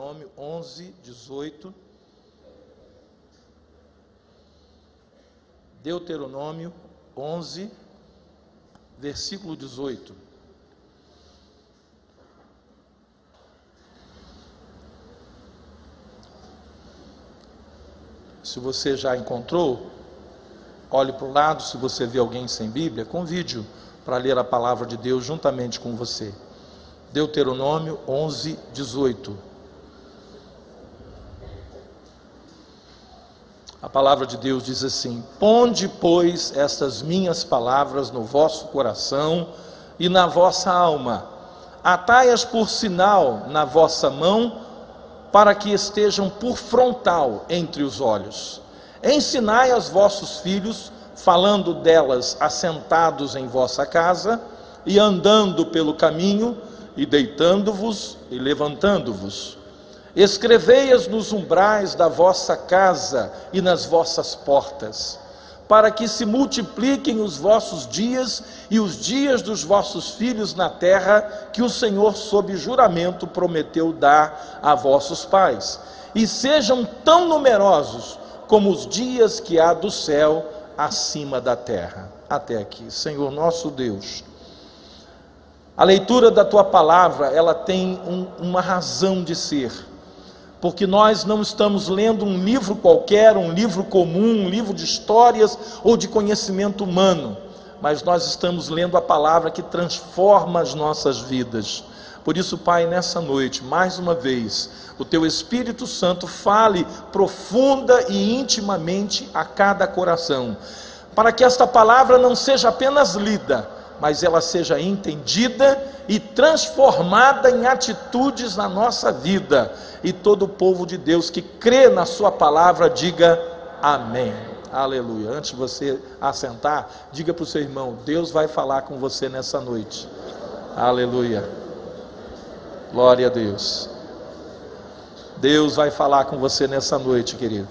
Deuteronômio 11, 18. Deuteronômio 11, versículo 18. Se você já encontrou, olhe para o lado. Se você vê alguém sem Bíblia, convide-o para ler a palavra de Deus juntamente com você. Deuteronômio 11, 18. A palavra de Deus diz assim: ponde, pois, estas minhas palavras no vosso coração e na vossa alma, atai-as por sinal na vossa mão, para que estejam por frontal entre os olhos. Ensinai aos vossos filhos, falando delas assentados em vossa casa, e andando pelo caminho, e deitando-vos e levantando-vos. Escrevei-as nos umbrais da vossa casa e nas vossas portas, para que se multipliquem os vossos dias e os dias dos vossos filhos na terra, que o Senhor, sob juramento, prometeu dar a vossos pais, e sejam tão numerosos como os dias que há do céu acima da terra. Até aqui. Senhor nosso Deus, a leitura da Tua palavra, ela tem uma razão de ser, porque nós não estamos lendo um livro qualquer, um livro comum, um livro de histórias ou de conhecimento humano, mas nós estamos lendo a palavra que transforma as nossas vidas. Por isso, Pai, nessa noite, mais uma vez, o Teu Espírito Santo fale profunda e intimamente a cada coração, para que esta palavra não seja apenas lida, mas ela seja entendida e transformada em atitudes na nossa vida. E todo o povo de Deus que crê na sua palavra, diga amém. Aleluia. Antes de você assentar, diga para o seu irmão: Deus vai falar com você nessa noite. Aleluia. Glória a Deus. Deus vai falar com você nessa noite, querido.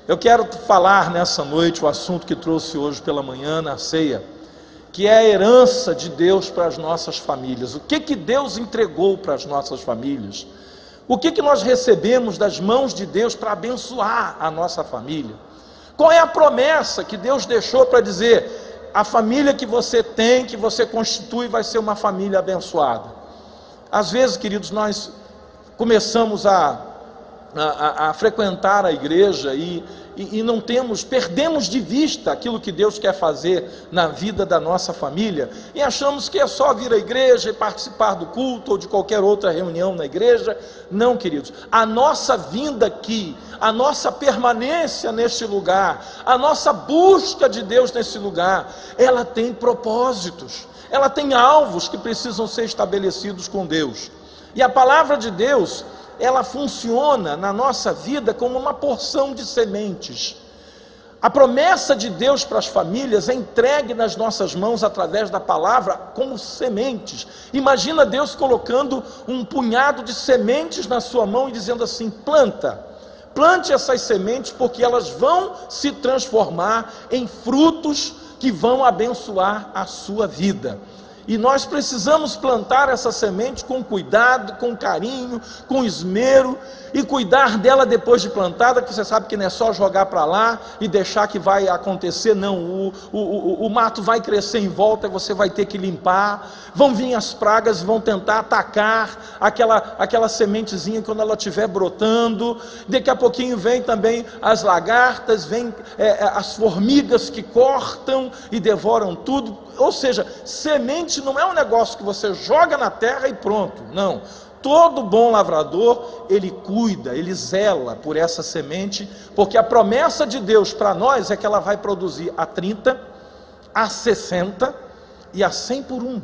Eu quero falar nessa noite o assunto que trouxe hoje pela manhã na ceia, que é a herança de Deus para as nossas famílias. O que Deus entregou para as nossas famílias? O que nós recebemos das mãos de Deus para abençoar a nossa família? Qual é a promessa que Deus deixou para dizer: a família que você tem, que você constitui, vai ser uma família abençoada? Às vezes, queridos, nós começamos a frequentar a igreja e não perdemos de vista aquilo que Deus quer fazer na vida da nossa família, e achamos que é só vir à igreja e participar do culto ou de qualquer outra reunião na igreja. Não, queridos, a nossa vinda aqui, a nossa permanência neste lugar, a nossa busca de Deus nesse lugar, ela tem propósitos, ela tem alvos que precisam ser estabelecidos com Deus. E a palavra de Deus, ela funciona na nossa vida como uma porção de sementes. A promessa de Deus para as famílias é entregue nas nossas mãos através da palavra como sementes. Imagina Deus colocando um punhado de sementes na sua mão e dizendo assim: plante essas sementes, porque elas vão se transformar em frutos que vão abençoar a sua vida. E nós precisamos plantar essa semente com cuidado, com carinho, com esmero, e cuidar dela depois de plantada, que você sabe que não é só jogar para lá e deixar que vai acontecer, não. O mato vai crescer em volta e você vai ter que limpar, vão vir as pragas, vão tentar atacar aquela sementezinha quando ela estiver brotando, daqui a pouquinho vem também as lagartas, vem as formigas que cortam e devoram tudo. Ou seja, semente não é um negócio que você joga na terra e pronto, não. Todo bom lavrador, ele cuida, ele zela por essa semente, porque a promessa de Deus para nós é que ela vai produzir a 30, a 60 e a 100 por 1.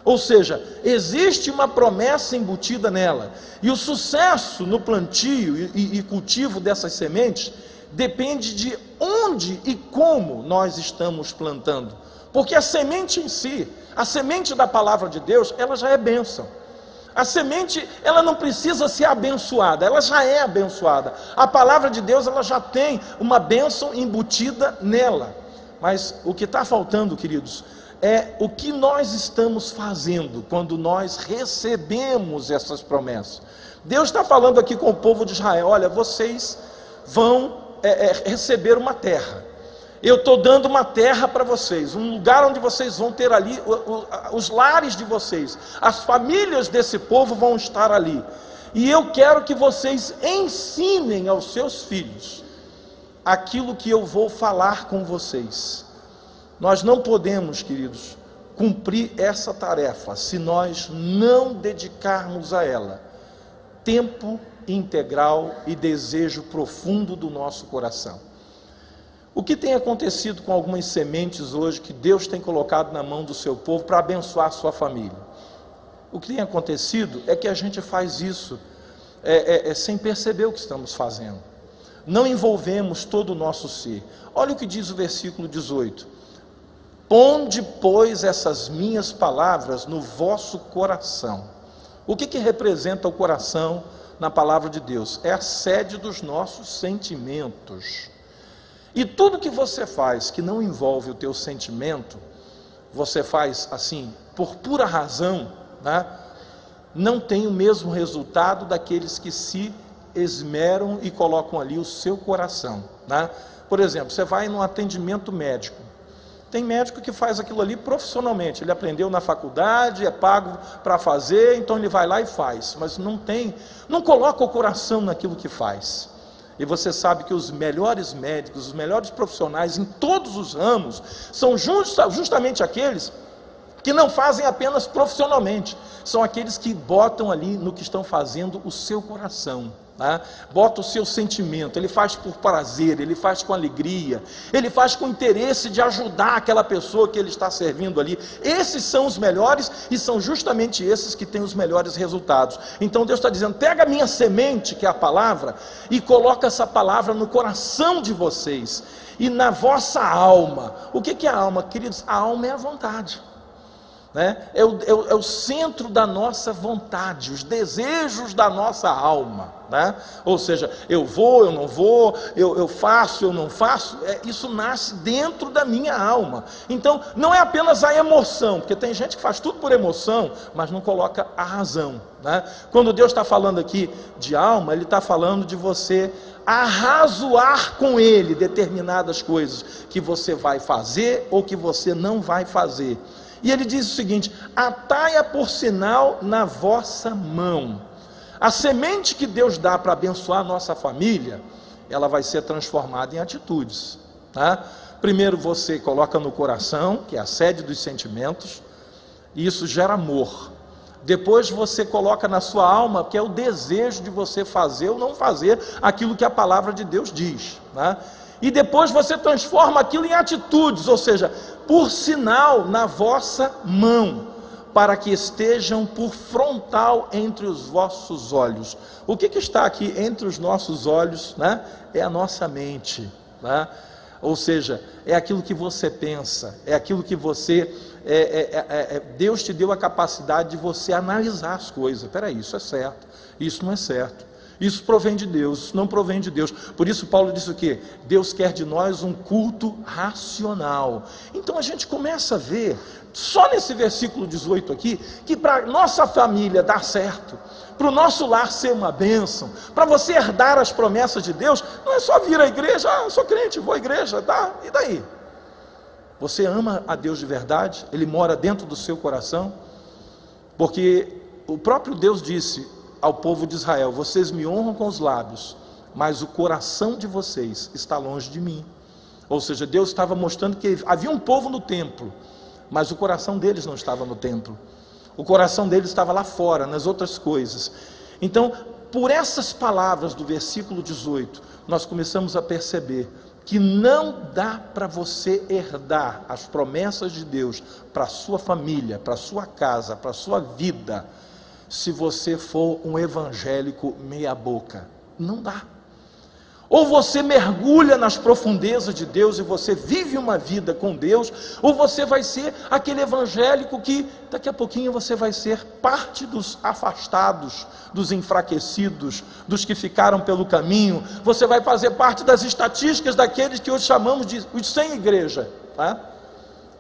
Ou seja, existe uma promessa embutida nela, e o sucesso no plantio e cultivo dessas sementes depende de onde e como nós estamos plantando. Porque a semente em si, a semente da palavra de Deus, ela já é bênção. A semente, ela não precisa ser abençoada, ela já é abençoada. A palavra de Deus, ela já tem uma bênção embutida nela. Mas o que está faltando, queridos, é o que nós estamos fazendo quando nós recebemos essas promessas. Deus está falando aqui com o povo de Israel: olha, vocês vão receber uma terra. Eu estou dando uma terra para vocês, um lugar onde vocês vão ter ali os lares de vocês, as famílias desse povo vão estar ali. E eu quero que vocês ensinem aos seus filhos aquilo que eu vou falar com vocês. Nós não podemos, queridos, cumprir essa tarefa se nós não dedicarmos a ela tempo integral e desejo profundo do nosso coração. O que tem acontecido com algumas sementes hoje que Deus tem colocado na mão do seu povo para abençoar a sua família? O que tem acontecido é que a gente faz isso sem perceber o que estamos fazendo. Não envolvemos todo o nosso ser. Olha o que diz o versículo 18: ponde, pois, essas minhas palavras no vosso coração. O que representa o coração na palavra de Deus? É a sede dos nossos sentimentos. E tudo que você faz que não envolve o teu sentimento, você faz assim, por pura razão, né? Não tem o mesmo resultado daqueles que se esmeram e colocam ali o seu coração, né? Por exemplo, você vai num atendimento médico. Tem médico que faz aquilo ali profissionalmente, ele aprendeu na faculdade, é pago para fazer, então ele vai lá e faz, mas não coloca o coração naquilo que faz. E você sabe que os melhores médicos, os melhores profissionais em todos os ramos, são justamente aqueles que não fazem apenas profissionalmente, são aqueles que botam ali no que estão fazendo o seu coração, né? Bota o seu sentimento, ele faz por prazer, ele faz com alegria, ele faz com interesse de ajudar aquela pessoa que ele está servindo ali. Esses são os melhores e são justamente esses que têm os melhores resultados. Então Deus está dizendo: pega a minha semente, que é a palavra, e coloca essa palavra no coração de vocês e na vossa alma. O que é a alma, queridos? A alma é a vontade, né? É o centro da nossa vontade, os desejos da nossa alma, né? Ou seja, eu vou, eu não vou, eu faço, eu não faço, isso nasce dentro da minha alma. Então não é apenas a emoção, porque tem gente que faz tudo por emoção, mas não coloca a razão, né? Quando Deus está falando aqui de alma, Ele está falando de você arrazoar com Ele determinadas coisas que você vai fazer ou que você não vai fazer. E ele diz o seguinte: atai-a por sinal na vossa mão. A semente que Deus dá para abençoar a nossa família, ela vai ser transformada em atitudes, tá? Primeiro você coloca no coração, que é a sede dos sentimentos, e isso gera amor. Depois você coloca na sua alma, que é o desejo de você fazer ou não fazer aquilo que a palavra de Deus diz, né? E depois você transforma aquilo em atitudes, ou seja, por sinal na vossa mão, para que estejam por frontal entre os vossos olhos. O que está aqui entre os nossos olhos, né? É a nossa mente, né? Ou seja, é aquilo que você pensa, é aquilo que você... Deus te deu a capacidade de você analisar as coisas. Espera aí, isso é certo, isso não é certo. Isso provém de Deus, isso não provém de Deus. Por isso Paulo disse o quê? Deus quer de nós um culto racional. Então a gente começa a ver, só nesse versículo 18 aqui, que para nossa família dar certo, para o nosso lar ser uma bênção, para você herdar as promessas de Deus, não é só vir à igreja: eu sou crente, vou à igreja, tá? E daí? Você ama a Deus de verdade? Ele mora dentro do seu coração? Porque o próprio Deus disse ao povo de Israel: vocês me honram com os lábios, mas o coração de vocês está longe de mim. Ou seja, Deus estava mostrando que havia um povo no templo, mas o coração deles não estava no templo, o coração deles estava lá fora, nas outras coisas. Então, por essas palavras do versículo 18, nós começamos a perceber que não dá para você herdar as promessas de Deus para a sua família, para a sua casa, para a sua vida, se você for um evangélico meia boca. Não dá. Ou você mergulha nas profundezas de Deus e você vive uma vida com Deus, ou você vai ser aquele evangélico que daqui a pouquinho você vai ser parte dos afastados, dos enfraquecidos, dos que ficaram pelo caminho. Você vai fazer parte das estatísticas daqueles que hoje chamamos de os sem igreja, tá?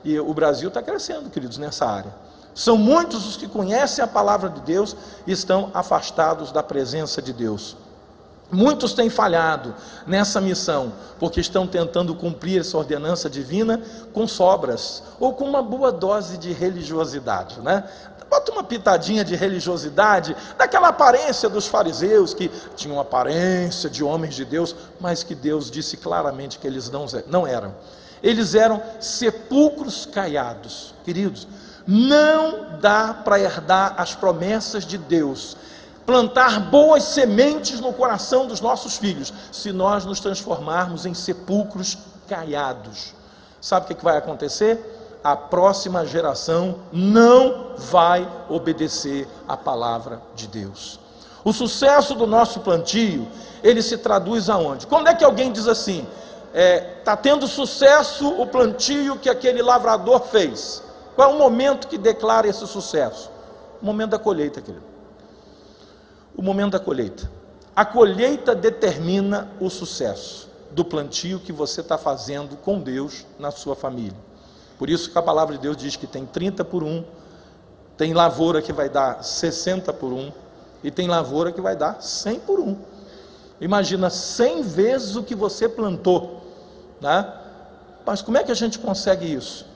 E o Brasil está crescendo, queridos, nessa área. São muitos os que conhecem a palavra de Deus e estão afastados da presença de Deus. Muitos têm falhado nessa missão, porque estão tentando cumprir essa ordenança divina com sobras, ou com uma boa dose de religiosidade, né? Bota uma pitadinha de religiosidade, daquela aparência dos fariseus, que tinham aparência de homens de Deus, mas que Deus disse claramente que eles não eram. Eles eram sepulcros caiados. Queridos, não dá para herdar as promessas de Deus, plantar boas sementes no coração dos nossos filhos, se nós nos transformarmos em sepulcros caiados. Sabe o que vai acontecer? A próxima geração não vai obedecer à palavra de Deus. O sucesso do nosso plantio, ele se traduz aonde? Quando é que alguém diz assim, está tendo sucesso o plantio que aquele lavrador fez? Qual é o momento que declara esse sucesso? O momento da colheita, querido. O momento da colheita. A colheita determina o sucesso do plantio que você está fazendo com Deus na sua família. Por isso que a palavra de Deus diz que tem 30 por 1, tem lavoura que vai dar 60 por 1, e tem lavoura que vai dar 100 por 1. Imagina 100 vezes o que você plantou, né? Mas como é que a gente consegue isso?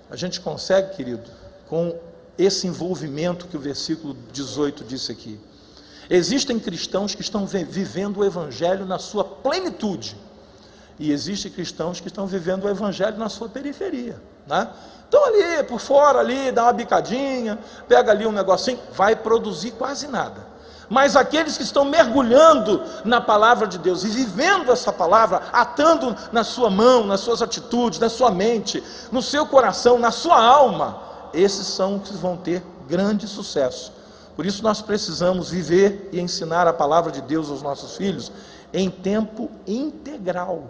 A gente consegue, querido, com esse envolvimento que o versículo 18 disse aqui. Existem cristãos que estão vivendo o evangelho na sua plenitude, e existem cristãos que estão vivendo o evangelho na sua periferia, né? Então ali, por fora ali, dá uma bicadinha, pega ali um negocinho, vai produzir quase nada. Mas aqueles que estão mergulhando na palavra de Deus e vivendo essa palavra, atando na sua mão, nas suas atitudes, na sua mente, no seu coração, na sua alma, esses são os que vão ter grande sucesso. Por isso nós precisamos viver e ensinar a palavra de Deus aos nossos filhos em tempo integral.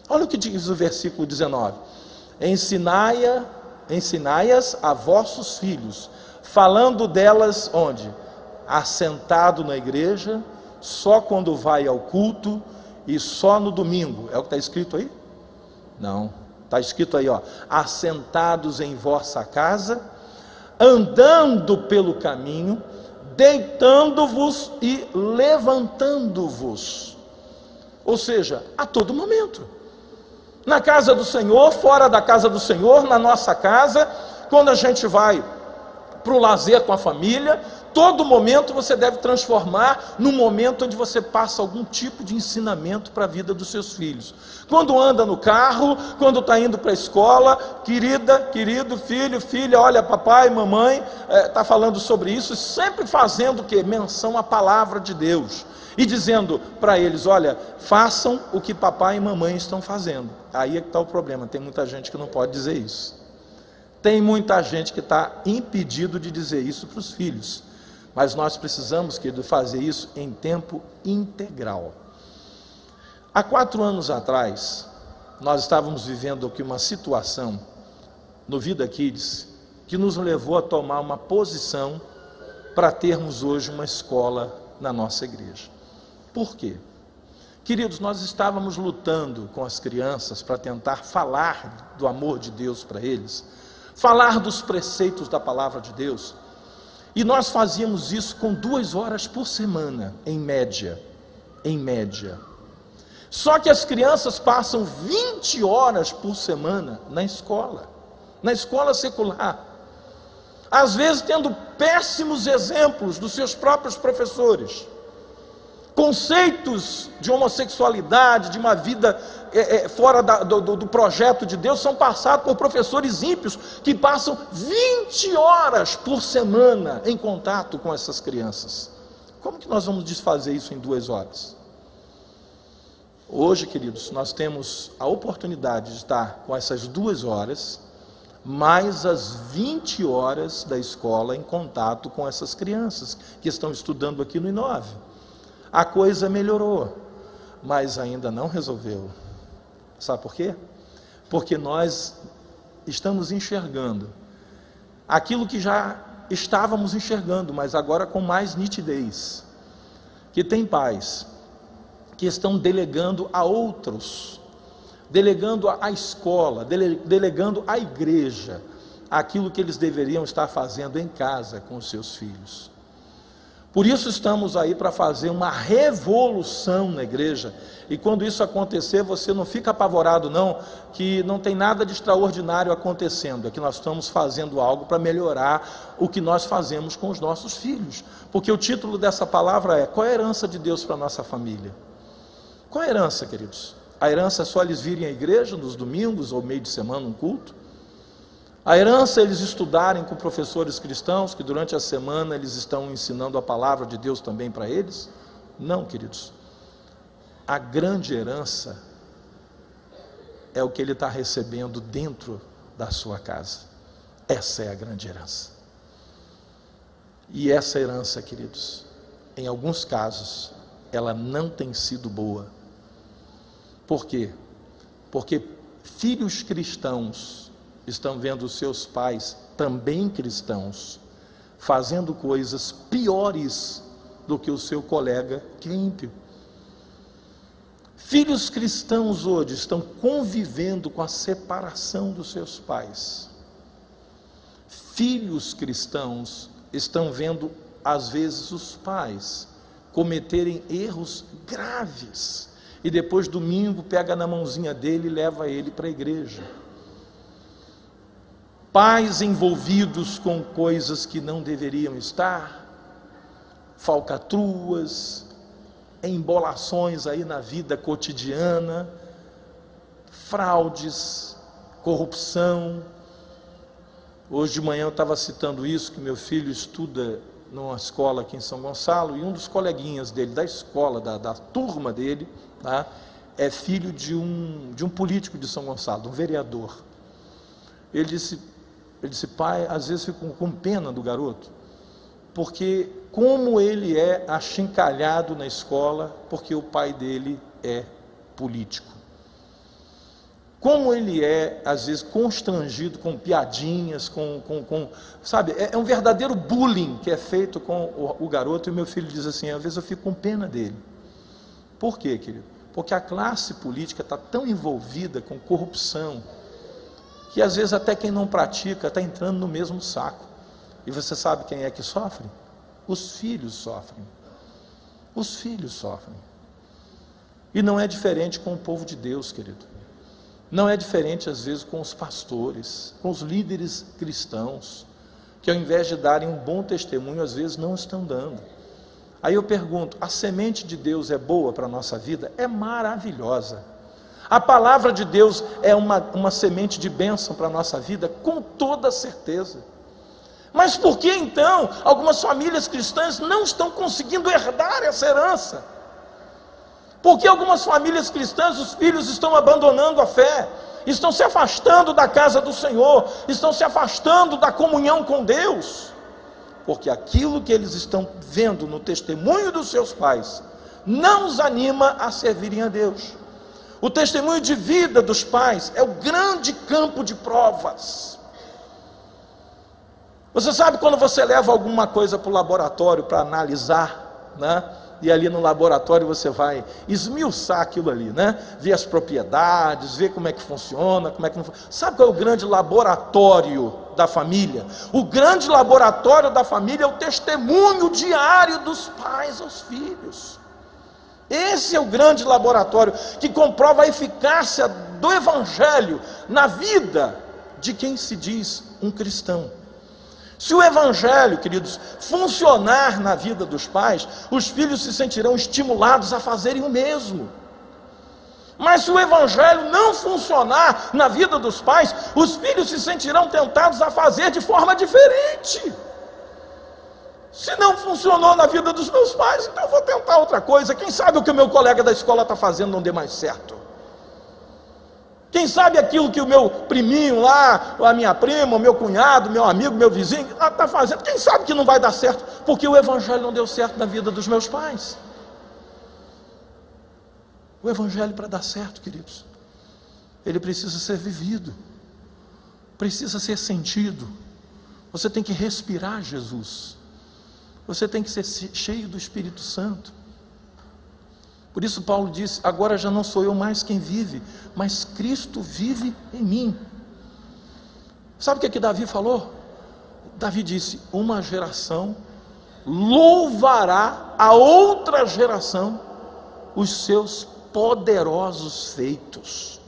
Olha o que diz o versículo 19: ensinai-as a vossos filhos, falando delas onde? Assentado na igreja, só quando vai ao culto e só no domingo. É o que está escrito aí? Não, está escrito aí, ó, assentados em vossa casa, andando pelo caminho, deitando-vos e levantando-vos. Ou seja, a todo momento, na casa do Senhor, fora da casa do Senhor, na nossa casa, quando a gente vai para o lazer com a família, todo momento você deve transformar num momento onde você passa algum tipo de ensinamento para a vida dos seus filhos. Quando anda no carro, quando está indo para a escola, querido filho, filha, olha, papai, mamãe, está falando sobre isso, sempre fazendo o quê? Menção à palavra de Deus. E dizendo para eles, olha, façam o que papai e mamãe estão fazendo. Aí é que está o problema, tem muita gente que não pode dizer isso. Tem muita gente que está impedido de dizer isso para os filhos. Mas nós precisamos, querido, fazer isso em tempo integral. Há 4 anos atrás, nós estávamos vivendo aqui uma situação no Vida Kids que nos levou a tomar uma posição para termos hoje uma escola na nossa igreja. Por quê? Queridos, nós estávamos lutando com as crianças para tentar falar do amor de Deus para eles, falar dos preceitos da palavra de Deus, e nós fazíamos isso com 2 horas por semana, em média. Só que as crianças passam 20 horas por semana na escola secular, às vezes tendo péssimos exemplos dos seus próprios professores. Conceitos de homossexualidade, de uma vida fora do projeto de Deus, são passados por professores ímpios que passam 20 horas por semana em contato com essas crianças. Como que nós vamos desfazer isso em 2 horas? Hoje, queridos, nós temos a oportunidade de estar com essas 2 horas, mais as 20 horas da escola em contato com essas crianças que estão estudando aqui no I9. A coisa melhorou, mas ainda não resolveu. Sabe por quê? Porque nós estamos enxergando aquilo que já estávamos enxergando, mas agora com mais nitidez. Que tem pais que estão delegando a outros delegando à escola, delegando à igreja aquilo que eles deveriam estar fazendo em casa com os seus filhos. Por isso estamos aí para fazer uma revolução na igreja, e quando isso acontecer, você não fica apavorado não, que não tem nada de extraordinário acontecendo, é que nós estamos fazendo algo para melhorar o que nós fazemos com os nossos filhos, porque o título dessa palavra é: qual é a herança de Deus para a nossa família? Qual é a herança, queridos? A herança é só eles virem à igreja nos domingos ou meio de semana, um culto? A herança é eles estudarem com professores cristãos, que durante a semana eles estão ensinando a palavra de Deus também para eles? Não, queridos. A grande herança é o que ele está recebendo dentro da sua casa. Essa é a grande herança. E essa herança, queridos, em alguns casos, ela não tem sido boa. Por quê? Porque filhos cristãos estão vendo seus pais, também cristãos, fazendo coisas piores do que o seu colega que é ímpio. Filhos cristãos hoje estão convivendo com a separação dos seus pais. Filhos cristãos estão vendo, às vezes, os pais cometerem erros graves, e depois domingo pega na mãozinha dele e leva ele para a igreja. Pais envolvidos com coisas que não deveriam estar, falcatruas, embolações aí na vida cotidiana, fraudes, corrupção. Hoje de manhã eu estava citando isso, que meu filho estuda numa escola aqui em São Gonçalo, e um dos coleguinhas dele, da escola, da turma dele, tá, é filho de um político de São Gonçalo, um vereador. Ele disse, pai, às vezes fico com pena do garoto, porque como ele é achincalhado na escola, porque o pai dele é político. Como ele é, às vezes, constrangido com piadinhas, sabe, é um verdadeiro bullying que é feito com o garoto, e meu filho diz assim, às vezes eu fico com pena dele. Por quê, querido? Porque a classe política está tão envolvida com corrupção, que às vezes até quem não pratica está entrando no mesmo saco. E você sabe quem é que sofre? Os filhos sofrem. Os filhos sofrem. E não é diferente com o povo de Deus, querido. Não é diferente às vezes com os pastores, com os líderes cristãos, que ao invés de darem um bom testemunho, às vezes não estão dando. Aí eu pergunto, a semente de Deus é boa para a nossa vida? É maravilhosa. A palavra de Deus é uma semente de bênção para a nossa vida, com toda certeza. Mas por que então algumas famílias cristãs não estão conseguindo herdar essa herança? Porque algumas famílias cristãs, os filhos estão abandonando a fé, estão se afastando da casa do Senhor, estão se afastando da comunhão com Deus, porque aquilo que eles estão vendo no testemunho dos seus pais não os anima a servirem a Deus. O testemunho de vida dos pais é o grande campo de provas. Você sabe quando você leva alguma coisa para o laboratório para analisar, né? E ali no laboratório você vai esmiuçar aquilo ali, né? Ver as propriedades, ver como é que funciona, como é que não funciona. Sabe qual é o grande laboratório da família? O grande laboratório da família é o testemunho diário dos pais aos filhos. Esse é o grande laboratório que comprova a eficácia do Evangelho na vida de quem se diz um cristão. Se o Evangelho, queridos, funcionar na vida dos pais, os filhos se sentirão estimulados a fazerem o mesmo. Mas se o Evangelho não funcionar na vida dos pais, os filhos se sentirão tentados a fazer de forma diferente. Se não funcionou na vida dos meus pais, então eu vou tentar outra coisa. Quem sabe o que o meu colega da escola está fazendo não dê mais certo? Quem sabe aquilo que o meu priminho lá, a minha prima, o meu cunhado, meu amigo, meu vizinho está fazendo, quem sabe que não vai dar certo, porque o Evangelho não deu certo na vida dos meus pais. O Evangelho, para dar certo, queridos, ele precisa ser vivido, precisa ser sentido. Você tem que respirar Jesus, você tem que ser cheio do Espírito Santo. Por isso Paulo disse: agora já não sou eu mais quem vive, mas Cristo vive em mim. Sabe o que Davi falou? Davi disse: uma geração louvará a outra geração os seus poderosos feitos.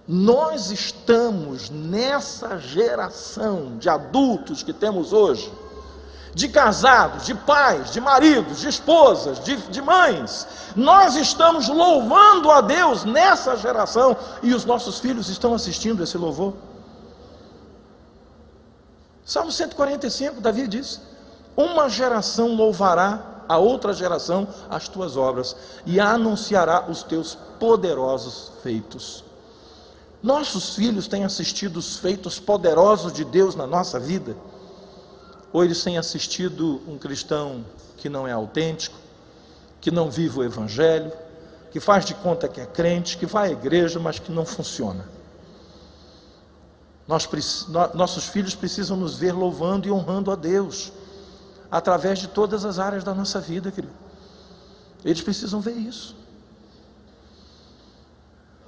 Nós estamos nessa geração de adultos que temos hoje, de casados, de pais, de maridos, de esposas, de mães. Nós estamos louvando a Deus nessa geração, e os nossos filhos estão assistindo esse louvor. Salmo 145, Davi diz: uma geração louvará a outra geração as tuas obras, e anunciará os teus poderosos feitos. Nossos filhos têm assistido os feitos poderosos de Deus na nossa vida? Ou eles têm assistido um cristão que não é autêntico, que não vive o evangelho, que faz de conta que é crente, que vai à igreja, mas que não funciona? Nossos filhos precisam nos ver louvando e honrando a Deus, através de todas as áreas da nossa vida, querido. Eles precisam ver isso.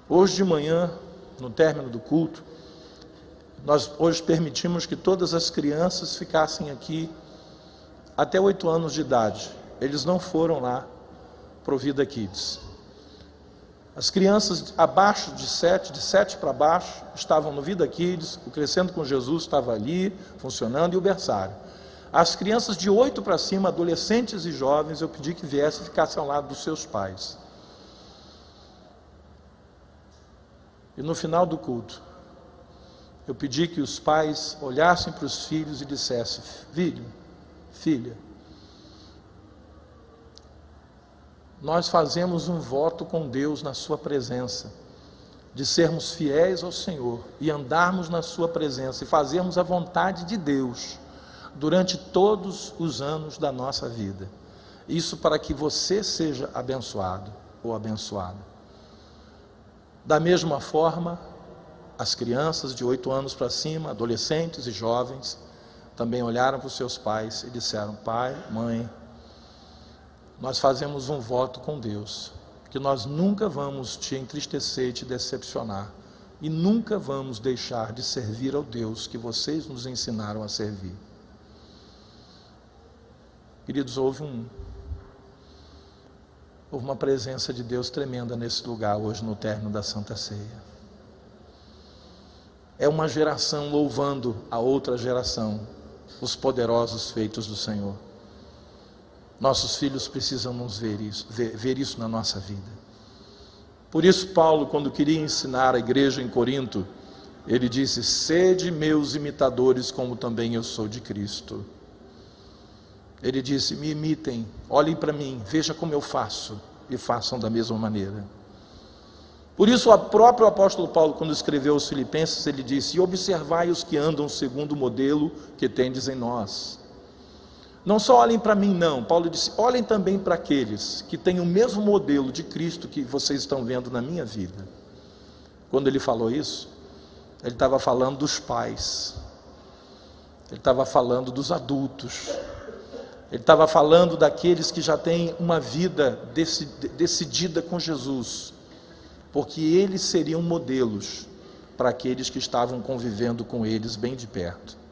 Hoje de manhã, no término do culto, nós hoje permitimos que todas as crianças ficassem aqui até 8 anos de idade. Eles não foram lá para o Vida Kids. As crianças abaixo de 7 para baixo, estavam no Vida Kids, o Crescendo com Jesus estava ali, funcionando, e o berçário. As crianças de 8 para cima, adolescentes e jovens, eu pedi que viessem e ficassem ao lado dos seus pais. E no final do culto, eu pedi que os pais olhassem para os filhos e dissessem: filho, filha, nós fazemos um voto com Deus na sua presença, de sermos fiéis ao Senhor e andarmos na sua presença e fazermos a vontade de Deus durante todos os anos da nossa vida. Isso para que você seja abençoado ou abençoada. Da mesma forma, as crianças de 8 anos para cima, adolescentes e jovens, também olharam para os seus pais e disseram: pai, mãe, nós fazemos um voto com Deus, que nós nunca vamos te entristecer e te decepcionar, e nunca vamos deixar de servir ao Deus que vocês nos ensinaram a servir. Queridos, houve uma presença de Deus tremenda nesse lugar hoje no término da Santa Ceia. É uma geração louvando a outra geração os poderosos feitos do Senhor. Nossos filhos precisam nos ver isso na nossa vida. Por isso Paulo, quando queria ensinar a igreja em Corinto, ele disse: sede meus imitadores, como também eu sou de Cristo. Ele disse: me imitem, olhem para mim, vejam como eu faço, e façam da mesma maneira. Por isso o próprio apóstolo Paulo, quando escreveu aos Filipenses, ele disse: e observai os que andam segundo o modelo que tendes em nós. Não só olhem para mim não, Paulo disse: olhem também para aqueles que têm o mesmo modelo de Cristo que vocês estão vendo na minha vida. Quando ele falou isso, ele estava falando dos pais, ele estava falando dos adultos, ele estava falando daqueles que já têm uma vida decidida com Jesus, porque eles seriam modelos para aqueles que estavam convivendo com eles bem de perto.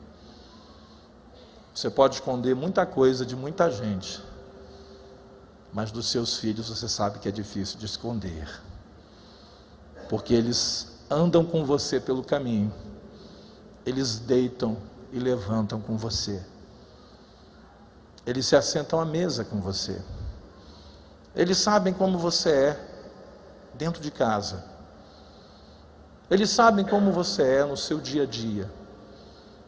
Você pode esconder muita coisa de muita gente, mas dos seus filhos você sabe que é difícil de esconder, porque eles andam com você pelo caminho, eles deitam e levantam com você, eles se assentam à mesa com você, eles sabem como você é dentro de casa, eles sabem como você é no seu dia a dia.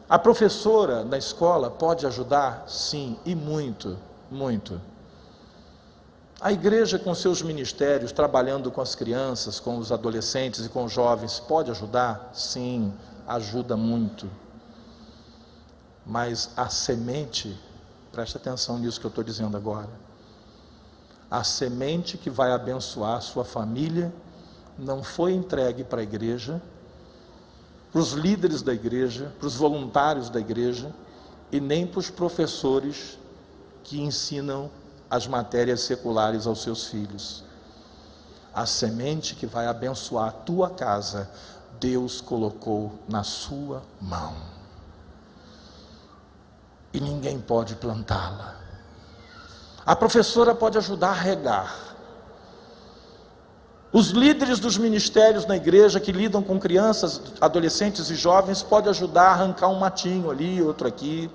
A professora na escola pode ajudar? Sim, e muito, muito. A igreja com seus ministérios, trabalhando com as crianças, com os adolescentes e com os jovens, pode ajudar? Sim, ajuda muito. Mas a semente, preste atenção nisso que eu estou dizendo agora, a semente que vai abençoar a sua família não foi entregue para a igreja, para os líderes da igreja, para os voluntários da igreja, e nem para os professores que ensinam as matérias seculares aos seus filhos. A semente que vai abençoar a tua casa, Deus colocou na sua mão. E ninguém pode plantá-la. A professora pode ajudar a regar. Os líderes dos ministérios na igreja que lidam com crianças, adolescentes e jovens podem ajudar a arrancar um matinho ali, outro aqui.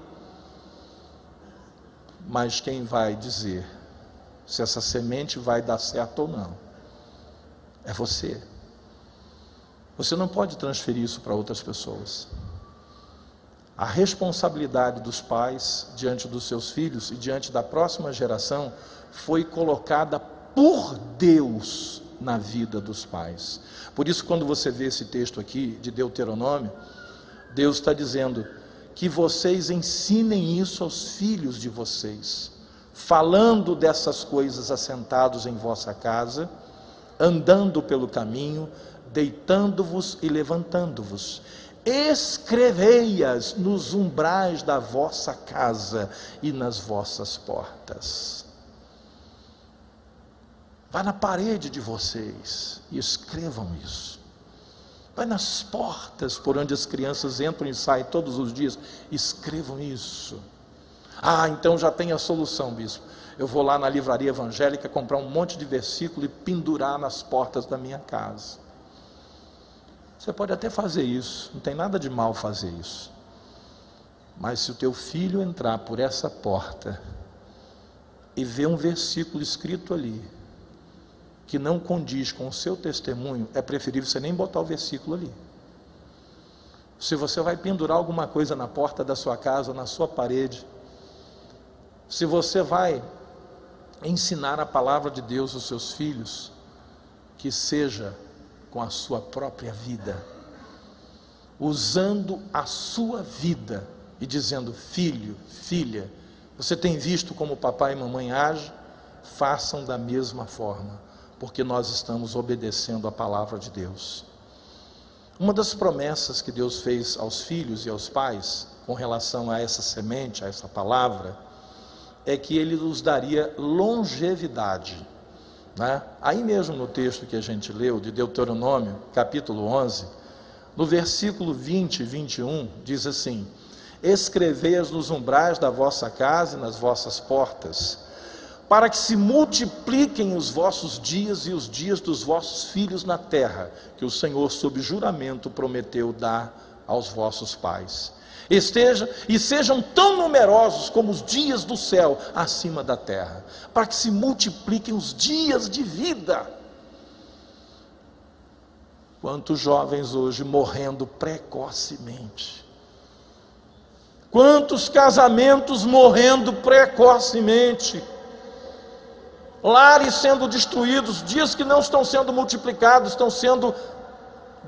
Mas quem vai dizer se essa semente vai dar certo ou não é você. Você não pode transferir isso para outras pessoas. A responsabilidade dos pais diante dos seus filhos e diante da próxima geração foi colocada por Deus na vida dos pais. Por isso, quando você vê esse texto aqui de Deuteronômio, Deus está dizendo que vocês ensinem isso aos filhos de vocês, falando dessas coisas assentados em vossa casa, andando pelo caminho, deitando-vos e levantando-vos. Escrevei-as nos umbrais da vossa casa e nas vossas portas. Vá na parede de vocês e escrevam isso. Vai nas portas por onde as crianças entram e saem todos os dias, escrevam isso. Ah, então já tem a solução, bispo. Eu vou lá na livraria evangélica comprar um monte de versículo e pendurar nas portas da minha casa. Você pode até fazer isso, não tem nada de mal fazer isso. Mas se o teu filho entrar por essa porta e ver um versículo escrito ali, que não condiz com o seu testemunho, é preferível você nem botar o versículo ali. Se você vai pendurar alguma coisa na porta da sua casa, na sua parede, se você vai ensinar a palavra de Deus aos seus filhos, que seja com a sua própria vida, usando a sua vida e dizendo: filho, filha, você tem visto como papai e mamãe agem? Façam da mesma forma, porque nós estamos obedecendo a palavra de Deus. Uma das promessas que Deus fez aos filhos e aos pais, com relação a essa semente, a essa palavra, é que Ele nos daria longevidade, né? Aí mesmo no texto que a gente leu, de Deuteronômio, capítulo 11, no versículo 20 e 21, diz assim: escrevei-as nos umbrais da vossa casa e nas vossas portas, para que se multipliquem os vossos dias e os dias dos vossos filhos na terra, que o Senhor, sob juramento, prometeu dar aos vossos pais. E sejam tão numerosos como os dias do céu acima da terra, para que se multipliquem os dias de vida. Quantos jovens hoje morrendo precocemente, quantos casamentos morrendo precocemente, lares sendo destruídos, dias que não estão sendo multiplicados, estão sendo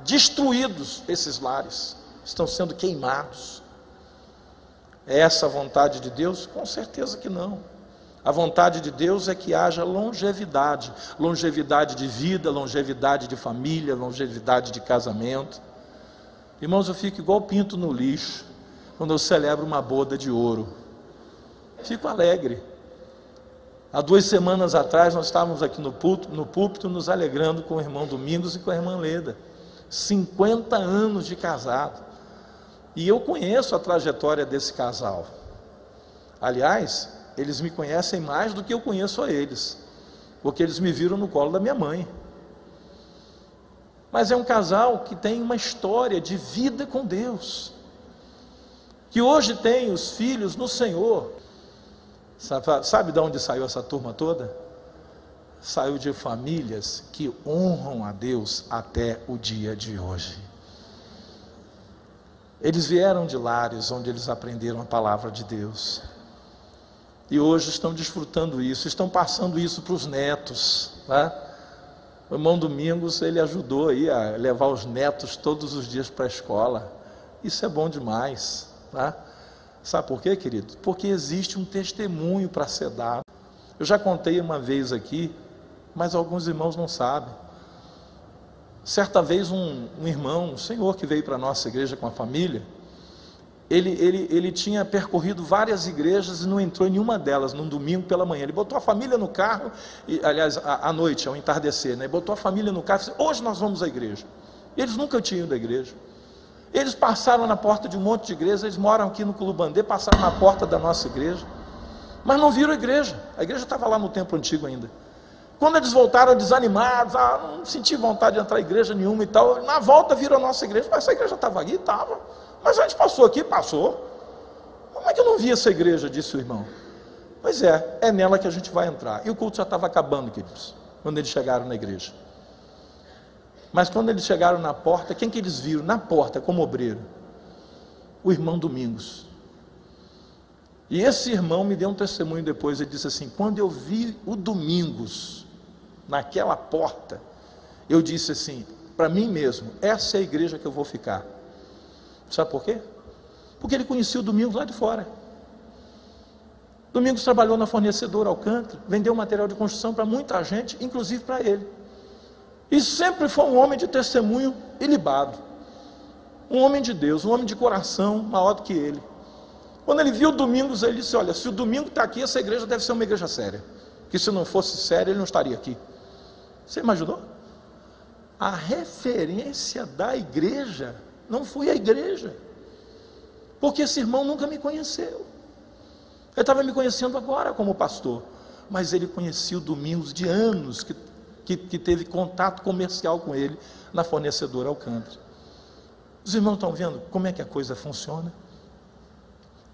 destruídos, esses lares estão sendo queimados. É essa a vontade de Deus? Com certeza que não. A vontade de Deus é que haja longevidade, longevidade de vida, longevidade de família, longevidade de casamento. Irmãos, eu fico igual pinto no lixo quando eu celebro uma boda de ouro. Fico alegre. Há 2 semanas atrás nós estávamos aqui no púlpito nos alegrando com o irmão Domingos e com a irmã Leda. 50 anos de casado. E eu conheço a trajetória desse casal. Aliás, eles me conhecem mais do que eu conheço a eles, porque eles me viram no colo da minha mãe. Mas é um casal que tem uma história de vida com Deus, que hoje tem os filhos no Senhor. Sabe de onde saiu essa turma toda? Saiu de famílias que honram a Deus até o dia de hoje. Eles vieram de lares onde eles aprenderam a palavra de Deus, e hoje estão desfrutando isso, estão passando isso para os netos, né? O irmão Domingos, ele ajudou aí a levar os netos todos os dias para a escola. Isso é bom demais, né? Sabe por quê, querido? Porque existe um testemunho para ser dado. Eu já contei uma vez aqui, mas alguns irmãos não sabem. Certa vez um irmão, um senhor que veio para a nossa igreja com a família, ele tinha percorrido várias igrejas e não entrou em nenhuma delas, num domingo pela manhã. Ele botou a família no carro, aliás, à noite, ao entardecer, né? Botou a família no carro e disse: hoje nós vamos à igreja. Eles nunca tinham ido à igreja. Eles passaram na porta de um monte de igrejas, eles moram aqui no Culubandê, passaram na porta da nossa igreja, mas não viram a igreja estava lá no templo antigo ainda. Quando eles voltaram desanimados, não senti vontade de entrar em igreja nenhuma e tal, na volta viram a nossa igreja: mas essa igreja estava aqui? Estava. Mas a gente passou aqui? Passou. Como é que eu não vi essa igreja? Disse o irmão. Pois é nela que a gente vai entrar. E o culto já estava acabando, queridos, quando eles chegaram na igreja. Mas quando eles chegaram na porta, quem que eles viram na porta como obreiro? O irmão Domingos. E esse irmão me deu um testemunho depois. Ele disse assim: quando eu vi o Domingos naquela porta, eu disse assim para mim mesmo: essa é a igreja que eu vou ficar. Sabe por quê? Porque ele conhecia o Domingos lá de fora. Domingos trabalhou na fornecedora Alcântara, vendeu material de construção para muita gente, inclusive para ele. E sempre foi um homem de testemunho ilibado, um homem de Deus, um homem de coração maior do que ele. Quando ele viu o Domingos, ele disse: olha, se o Domingo está aqui, essa igreja deve ser uma igreja séria, que se não fosse séria, ele não estaria aqui. Você imaginou? A referência da igreja não foi a igreja, porque esse irmão nunca me conheceu. Ele estava me conhecendo agora como pastor, mas ele conhecia o Domingos de anos, que teve contato comercial com ele na fornecedora Alcântara. Os irmãos estão vendo como é que a coisa funciona?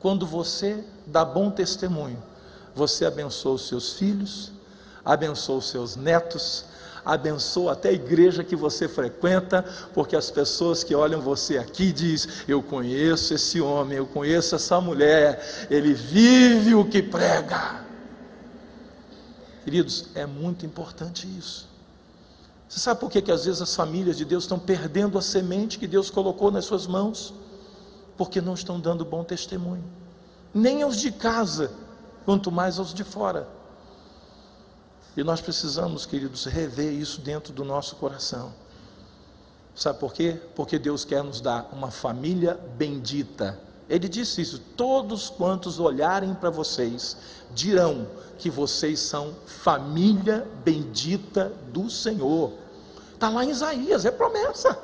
Quando você dá bom testemunho, você abençoa os seus filhos, abençoa os seus netos, abençoa até a igreja que você frequenta, porque as pessoas que olham você aqui dizem: eu conheço esse homem, eu conheço essa mulher, ele vive o que prega. Queridos, é muito importante isso. Você sabe por que às vezes as famílias de Deus estão perdendo a semente que Deus colocou nas suas mãos? Porque não estão dando bom testemunho, nem aos de casa, quanto mais aos de fora. E nós precisamos, queridos, rever isso dentro do nosso coração. Sabe por quê? Porque Deus quer nos dar uma família bendita. Ele disse isso: todos quantos olharem para vocês dirão que vocês são família bendita do Senhor. Está lá em Isaías, é promessa.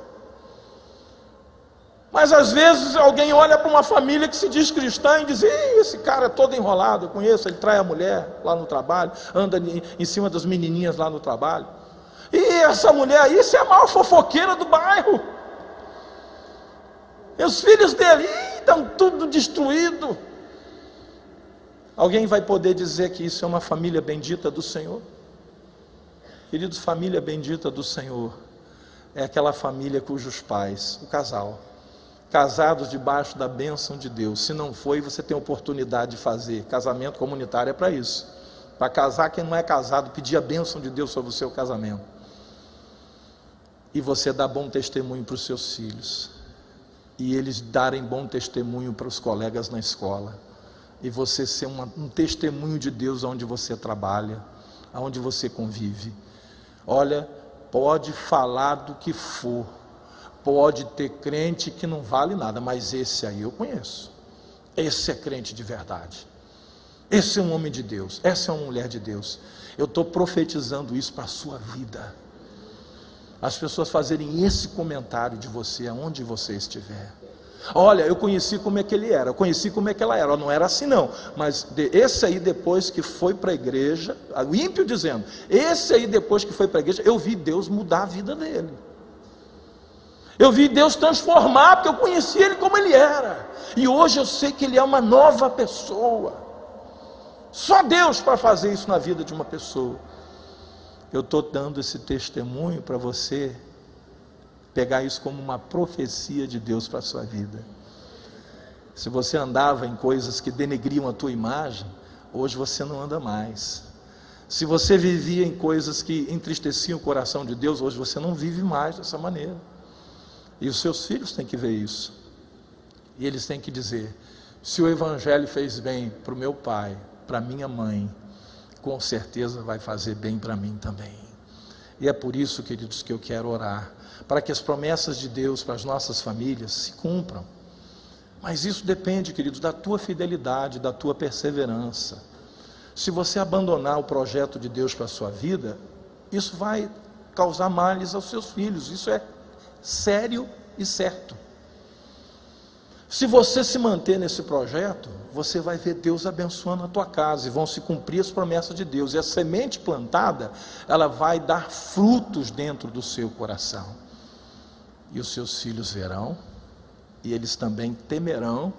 Mas às vezes alguém olha para uma família que se diz cristã e diz: esse cara é todo enrolado, eu conheço, ele trai a mulher lá no trabalho, anda em cima das menininhas lá no trabalho. E essa mulher aí, isso é a maior fofoqueira do bairro. E os filhos dele estão tudo destruído. Alguém vai poder dizer que isso é uma família bendita do Senhor? Queridos, família bendita do Senhor é aquela família cujos pais, o casal, casados debaixo da bênção de Deus. Se não foi, você tem oportunidade de fazer. Casamento comunitário é para isso, para casar quem não é casado, pedir a bênção de Deus sobre o seu casamento. E você dá bom testemunho para os seus filhos, e eles darem bom testemunho para os colegas na escola, e você ser um testemunho de Deus onde você trabalha, onde você convive. Olha, pode falar do que for, pode ter crente que não vale nada, mas esse aí eu conheço, esse é crente de verdade, esse é um homem de Deus, essa é uma mulher de Deus. Eu estou profetizando isso para a sua vida, as pessoas fazerem esse comentário de você, aonde você estiver. Olha, eu conheci como é que ele era, eu conheci como é que ela era, não era assim não, mas esse aí depois que foi para a igreja, o ímpio dizendo, esse aí depois que foi para a igreja, eu vi Deus mudar a vida dele, eu vi Deus transformar, porque eu conheci ele como ele era, e hoje eu sei que ele é uma nova pessoa. Só Deus para fazer isso na vida de uma pessoa. Eu estou dando esse testemunho para você pegar isso como uma profecia de Deus para a sua vida. Se você andava em coisas que denegriam a tua imagem, hoje você não anda mais. Se você vivia em coisas que entristeciam o coração de Deus, hoje você não vive mais dessa maneira. E os seus filhos têm que ver isso, e eles têm que dizer: se o evangelho fez bem para o meu pai, para minha mãe, com certeza vai fazer bem para mim também. E é por isso, queridos, que eu quero orar, para que as promessas de Deus para as nossas famílias se cumpram. Mas isso depende, queridos, da tua fidelidade, da tua perseverança. Se você abandonar o projeto de Deus para a sua vida, isso vai causar males aos seus filhos. Isso é sério e certo. Se você se manter nesse projeto, você vai ver Deus abençoando a tua casa e vão se cumprir as promessas de Deus. E a semente plantada, ela vai dar frutos dentro do seu coração. E os seus filhos verão, e eles também temerão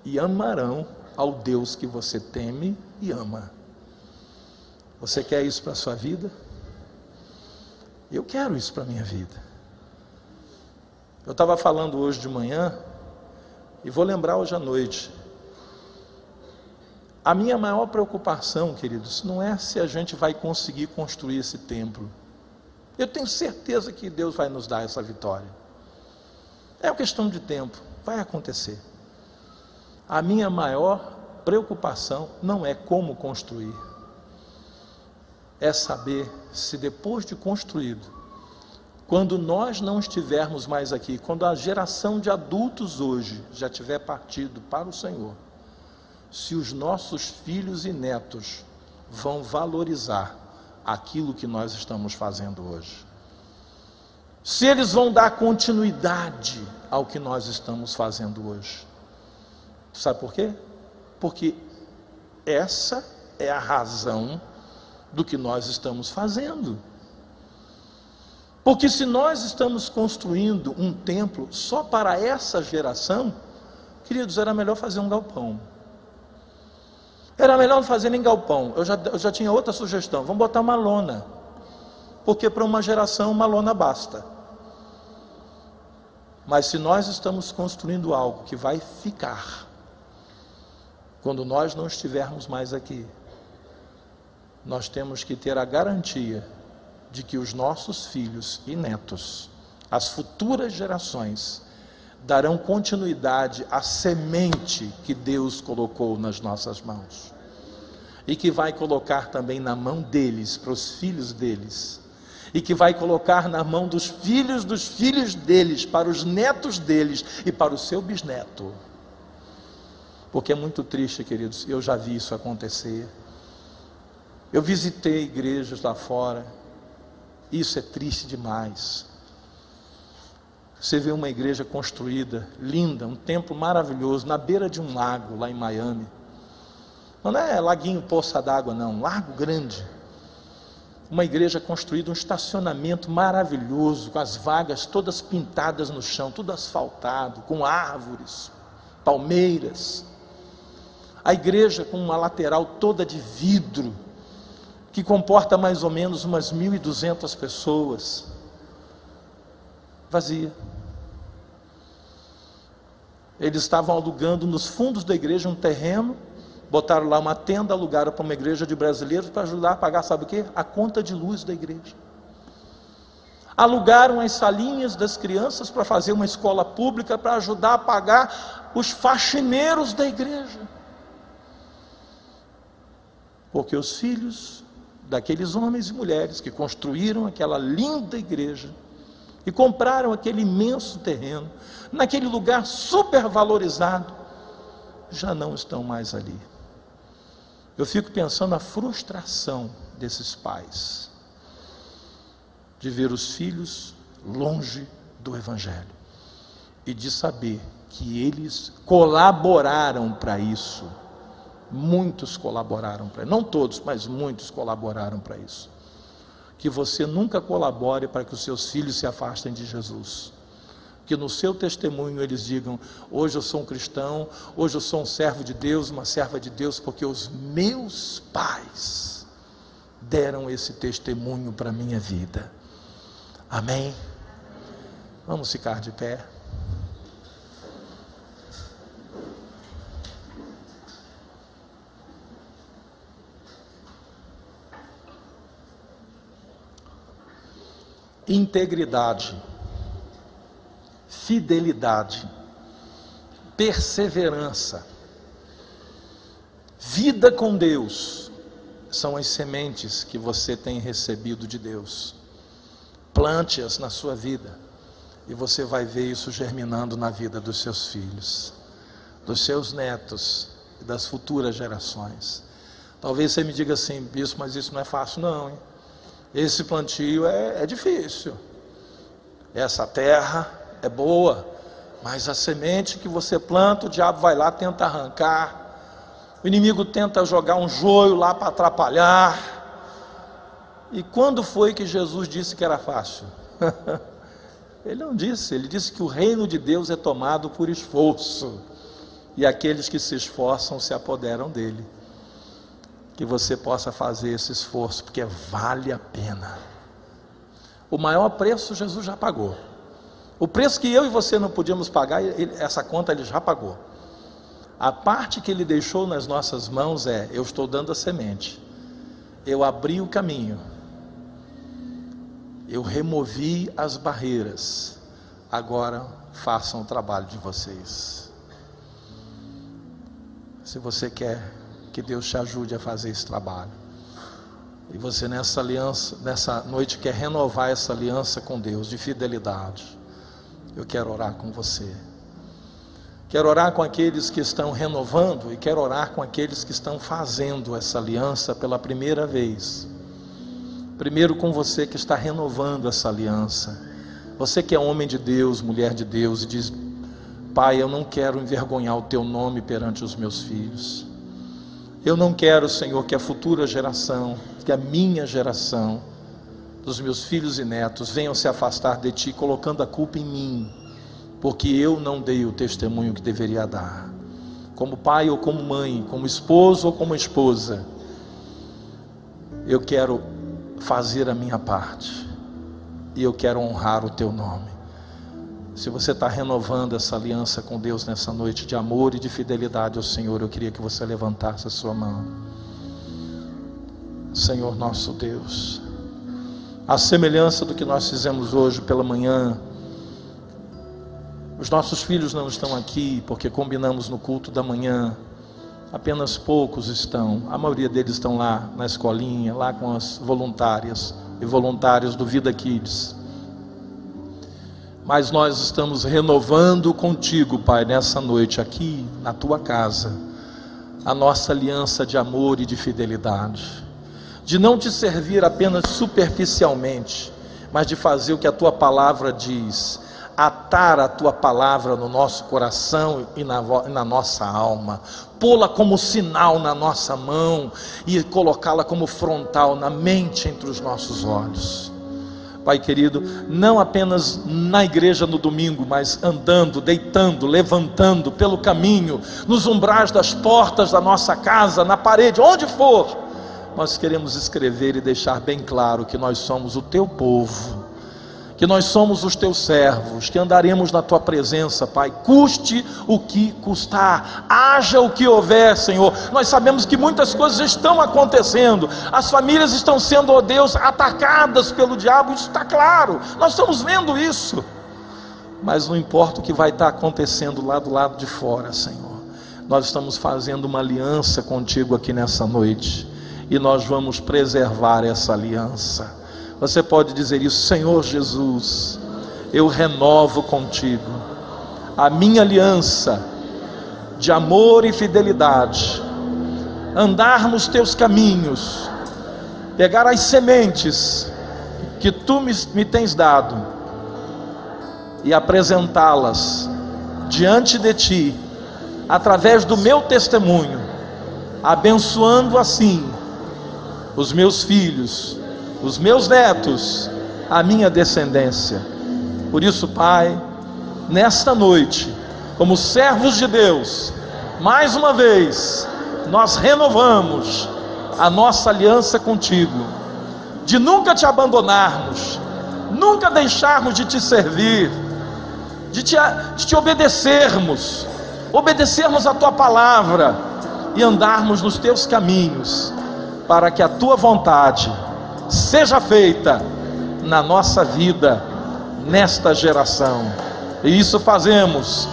e amarão ao Deus que você teme e ama. Você quer isso para a sua vida? Eu quero isso para a minha vida. Eu estava falando hoje de manhã, e vou lembrar hoje à noite. A minha maior preocupação, queridos, não é se a gente vai conseguir construir esse templo. Eu tenho certeza que Deus vai nos dar essa vitória. É uma questão de tempo, vai acontecer. A minha maior preocupação não é como construir. É saber se depois de construído, quando nós não estivermos mais aqui, quando a geração de adultos hoje já tiver partido para o Senhor, se os nossos filhos e netos vão valorizar aquilo que nós estamos fazendo hoje. Se eles vão dar continuidade ao que nós estamos fazendo hoje. Sabe por quê? Porque essa é a razão do que nós estamos fazendo. Porque se nós estamos construindo um templo só para essa geração, queridos, era melhor fazer um galpão. Era melhor não fazer nem galpão. Eu já tinha outra sugestão. Vamos botar uma lona. Porque para uma geração uma lona basta. Mas se nós estamos construindo algo que vai ficar, quando nós não estivermos mais aqui, nós temos que ter a garantia de que os nossos filhos e netos, as futuras gerações, darão continuidade à semente que Deus colocou nas nossas mãos, e que vai colocar também na mão deles, para os filhos deles, e que vai colocar na mão dos filhos deles, para os netos deles e para o seu bisneto. Porque é muito triste, queridos, eu já vi isso acontecer. Eu visitei igrejas lá fora. Isso é triste demais. Você vê uma igreja construída, linda, um templo maravilhoso, na beira de um lago, lá em Miami. Não é laguinho, poça d'água, não, um lago grande. Uma igreja construída, um estacionamento maravilhoso, com as vagas todas pintadas no chão, tudo asfaltado, com árvores, palmeiras. A igreja com uma lateral toda de vidro, que comporta mais ou menos umas 1.200 pessoas, vazia. Eles estavam alugando nos fundos da igreja um terreno, botaram lá uma tenda, alugaram para uma igreja de brasileiros para ajudar a pagar, sabe o quê? A conta de luz da igreja. Alugaram as salinhas das crianças para fazer uma escola pública, para ajudar a pagar os faxineiros da igreja. Porque os filhos daqueles homens e mulheres que construíram aquela linda igreja e compraram aquele imenso terreno, naquele lugar super valorizado, já não estão mais ali. Eu fico pensando na frustração desses pais, de ver os filhos longe do Evangelho, e de saber que eles colaboraram para isso. Muitos colaboraram para isso, não todos, mas muitos colaboraram para isso. Que você nunca colabore para que os seus filhos se afastem de Jesus, que no seu testemunho eles digam: hoje eu sou um cristão, hoje eu sou um servo de Deus, uma serva de Deus, porque os meus pais deram esse testemunho para a minha vida. Amém? Vamos ficar de pé. Integridade, fidelidade, perseverança, vida com Deus, são as sementes que você tem recebido de Deus. Plante-as na sua vida, e você vai ver isso germinando na vida dos seus filhos. dos seus netos e das futuras gerações. Talvez você me diga assim: bispo, mas isso não é fácil não, hein? Esse plantio é difícil, essa terra é boa, mas a semente que você planta, o diabo vai lá, tenta arrancar, o inimigo tenta jogar um joio lá para atrapalhar. E quando foi que Jesus disse que era fácil? Ele não disse, ele disse que o reino de Deus é tomado por esforço, e aqueles que se esforçam se apoderam dele. Que você possa fazer esse esforço, porque vale a pena. O maior preço Jesus já pagou. O preço que eu e você não podíamos pagar, essa conta ele já pagou. A parte que ele deixou nas nossas mãos é: eu estou dando a semente, eu abri o caminho, eu removi as barreiras, agora façam o trabalho de vocês. Se você quer que Deus te ajude a fazer esse trabalho, e você nessa aliança, nessa noite quer renovar essa aliança com Deus de fidelidade, eu quero orar com você. Quero orar com aqueles que estão renovando, e quero orar com aqueles que estão fazendo essa aliança pela primeira vez. Primeiro com você que está renovando essa aliança, você que é homem de Deus, mulher de Deus, e diz: Pai, eu não quero envergonhar o teu nome perante os meus filhos. Eu não quero, Senhor, que a futura geração, que a minha geração, dos meus filhos e netos, venham se afastar de Ti, colocando a culpa em mim, porque eu não dei o testemunho que deveria dar, como pai ou como mãe, como esposo ou como esposa. Eu quero fazer a minha parte, e eu quero honrar o Teu nome. Se você está renovando essa aliança com Deus nessa noite de amor e de fidelidade ao Senhor, eu queria que você levantasse a sua mão. Senhor nosso Deus, a semelhança do que nós fizemos hoje pela manhã, os nossos filhos não estão aqui porque combinamos no culto da manhã, apenas poucos estão, a maioria deles estão lá na escolinha, lá com as voluntárias e voluntários do Vida Kids. Mas nós estamos renovando contigo, Pai, nessa noite aqui na tua casa, a nossa aliança de amor e de fidelidade, de não te servir apenas superficialmente, mas de fazer o que a tua palavra diz, atar a tua palavra no nosso coração e na nossa alma, pô-la como sinal na nossa mão e colocá-la como frontal na mente, entre os nossos olhos. Pai querido, não apenas na igreja no domingo, mas andando, deitando, levantando pelo caminho, nos umbrais das portas da nossa casa, na parede, onde for, nós queremos escrever e deixar bem claro que nós somos o teu povo, que nós somos os teus servos, que andaremos na tua presença, Pai, custe o que custar, haja o que houver, Senhor. Nós sabemos que muitas coisas estão acontecendo, as famílias estão sendo, ó Deus, atacadas pelo diabo, isso está claro, nós estamos vendo isso, mas não importa o que vai estar acontecendo lá do lado de fora, Senhor, nós estamos fazendo uma aliança contigo aqui nessa noite, e nós vamos preservar essa aliança. Você pode dizer isso: Senhor Jesus, eu renovo contigo a minha aliança de amor e fidelidade, andar nos teus caminhos, pegar as sementes que tu me tens dado e apresentá-las diante de ti, através do meu testemunho, abençoando assim os meus filhos, os meus netos, a minha descendência. Por isso, Pai, nesta noite, como servos de Deus, mais uma vez, nós renovamos a nossa aliança contigo, de nunca te abandonarmos, nunca deixarmos de te servir, de te obedecermos a tua palavra e andarmos nos teus caminhos, para que a tua vontade seja feita na nossa vida, nesta geração. E isso fazemos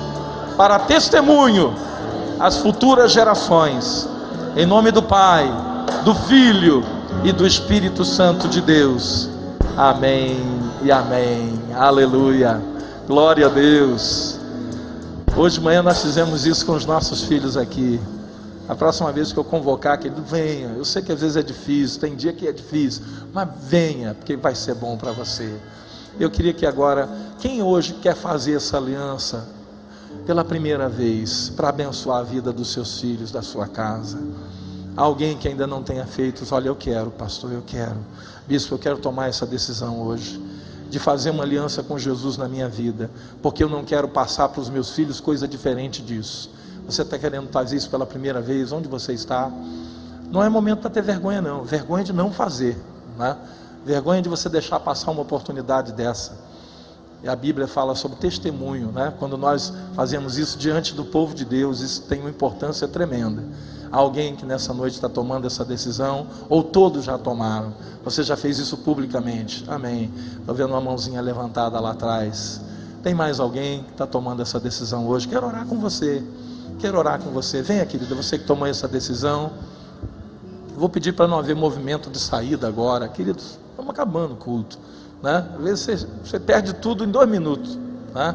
para testemunho às futuras gerações, em nome do Pai, do Filho e do Espírito Santo de Deus. Amém e amém. Aleluia. Glória a Deus. Hoje de manhã nós fizemos isso com os nossos filhos aqui. A próxima vez que eu convocar, que ele venha. Eu sei que às vezes é difícil, tem dia que é difícil, mas venha, porque vai ser bom para você. Eu queria que agora, quem hoje quer fazer essa aliança pela primeira vez, para abençoar a vida dos seus filhos, da sua casa, alguém que ainda não tenha feito, olha, eu quero, pastor, eu quero, bispo, eu quero tomar essa decisão hoje, de fazer uma aliança com Jesus na minha vida, porque eu não quero passar para os meus filhos coisa diferente disso. Você está querendo fazer isso pela primeira vez? Onde você está? Não é momento para ter vergonha não, vergonha de não fazer, né? Vergonha de você deixar passar uma oportunidade dessa. E a Bíblia fala sobre testemunho, né? Quando nós fazemos isso diante do povo de Deus, isso tem uma importância tremenda. Alguém que nessa noite está tomando essa decisão, ou todos já tomaram, você já fez isso publicamente, amém. Estou vendo uma mãozinha levantada lá atrás. Tem mais alguém que está tomando essa decisão hoje? Quero orar com você. Quero orar com você. Venha, querida, você que tomou essa decisão. Vou pedir para não haver movimento de saída agora. Queridos, estamos acabando o culto, né? Às vezes você perde tudo em 2 minutos, né?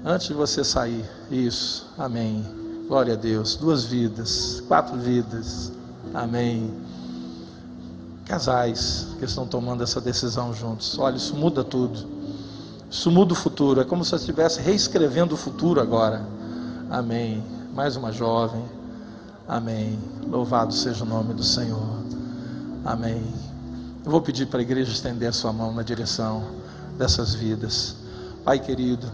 Antes de você sair. Isso, amém. Glória a Deus. 2 vidas, 4 vidas, amém. Casais que estão tomando essa decisão juntos. Olha, isso muda tudo. Isso muda o futuro. É como se você estivesse reescrevendo o futuro agora. Amém. Mais uma jovem. Amém. Louvado seja o nome do Senhor. Amém. Eu vou pedir para a igreja estender a sua mão na direção dessas vidas. Pai querido,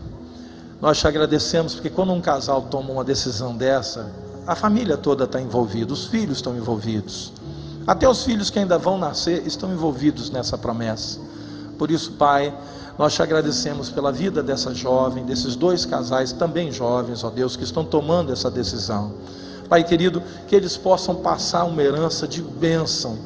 nós te agradecemos porque quando um casal toma uma decisão dessa, a família toda está envolvida, os filhos estão envolvidos, até os filhos que ainda vão nascer estão envolvidos nessa promessa. Por isso, Pai, nós te agradecemos pela vida dessa jovem, desses 2 casais também jovens, ó Deus, que estão tomando essa decisão. Pai querido, que eles possam passar uma herança de bênção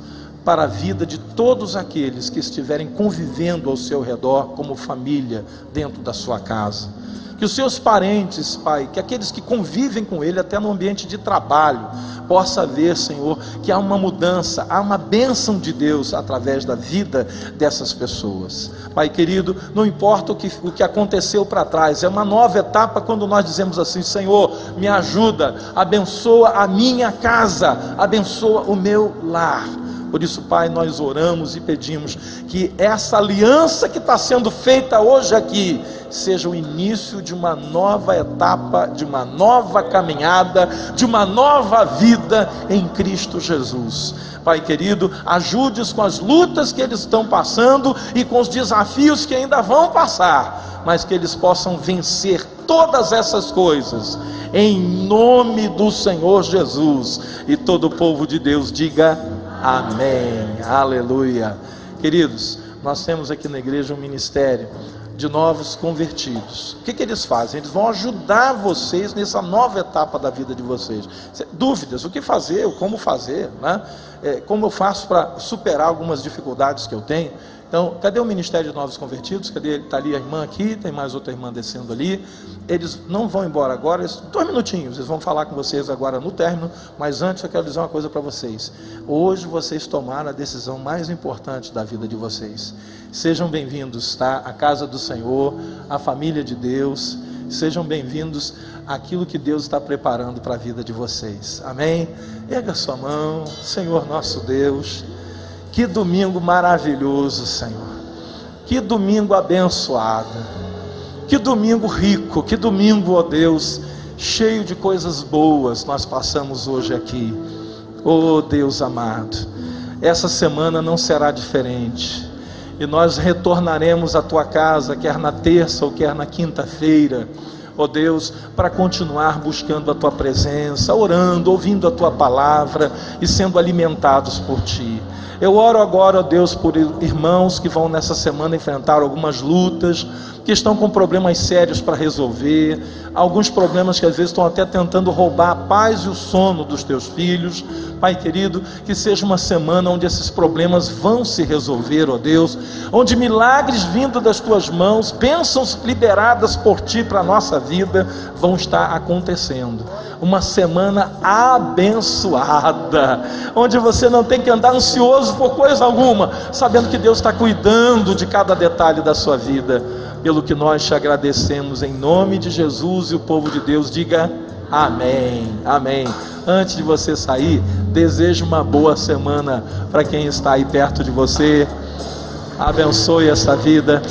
para a vida de todos aqueles que estiverem convivendo ao seu redor como família dentro da sua casa. Que os seus parentes, Pai, que aqueles que convivem com ele até no ambiente de trabalho, possa ver, Senhor, que há uma mudança, há uma bênção de Deus através da vida dessas pessoas. Pai querido, não importa o que aconteceu para trás, é uma nova etapa quando nós dizemos assim: Senhor, me ajuda, abençoa a minha casa, abençoa o meu lar. Por isso, Pai, nós oramos e pedimos que essa aliança que está sendo feita hoje aqui seja o início de uma nova etapa, de uma nova caminhada, de uma nova vida em Cristo Jesus. Pai querido, ajude-os com as lutas que eles estão passando e com os desafios que ainda vão passar, mas que eles possam vencer todas essas coisas, em nome do Senhor Jesus. E todo o povo de Deus diga amém, aleluia. Queridos, nós temos aqui na igreja um ministério de novos convertidos. O que eles fazem? Eles vão ajudar vocês nessa nova etapa da vida de vocês. Dúvidas, o que fazer, como fazer, né? Como eu faço para superar algumas dificuldades que eu tenho. Então, cadê o Ministério de Novos Convertidos? Cadê? Está ali a irmã aqui, tem mais outra irmã descendo ali. Eles não vão embora agora, 2 minutinhos, eles vão falar com vocês agora no término, mas antes eu quero dizer uma coisa para vocês. Hoje vocês tomaram a decisão mais importante da vida de vocês. Sejam bem-vindos, tá? À casa do Senhor, à família de Deus. Sejam bem-vindos àquilo que Deus está preparando para a vida de vocês. Amém? Erga sua mão. Senhor nosso Deus, que domingo maravilhoso, Senhor. Que domingo abençoado. Que domingo rico. Que domingo, ó Deus, cheio de coisas boas nós passamos hoje aqui. Oh Deus amado, essa semana não será diferente. E nós retornaremos à tua casa, quer na terça ou quer na quinta-feira, ó Deus, para continuar buscando a tua presença, orando, ouvindo a tua palavra e sendo alimentados por ti. Eu oro agora, ó Deus, por irmãos que vão nessa semana enfrentar algumas lutas, que estão com problemas sérios para resolver, alguns problemas que às vezes estão até tentando roubar a paz e o sono dos teus filhos. Pai querido, que seja uma semana onde esses problemas vão se resolver, ó Deus, onde milagres vindo das tuas mãos, bênçãos liberadas por ti para a nossa vida vão estar acontecendo. Uma semana abençoada, onde você não tem que andar ansioso por coisa alguma, sabendo que Deus está cuidando de cada detalhe da sua vida. pelo que nós te agradecemos em nome de Jesus, e o povo de Deus diga amém, amém. Antes de você sair, desejo uma boa semana para quem está aí perto de você. Abençoe essa vida.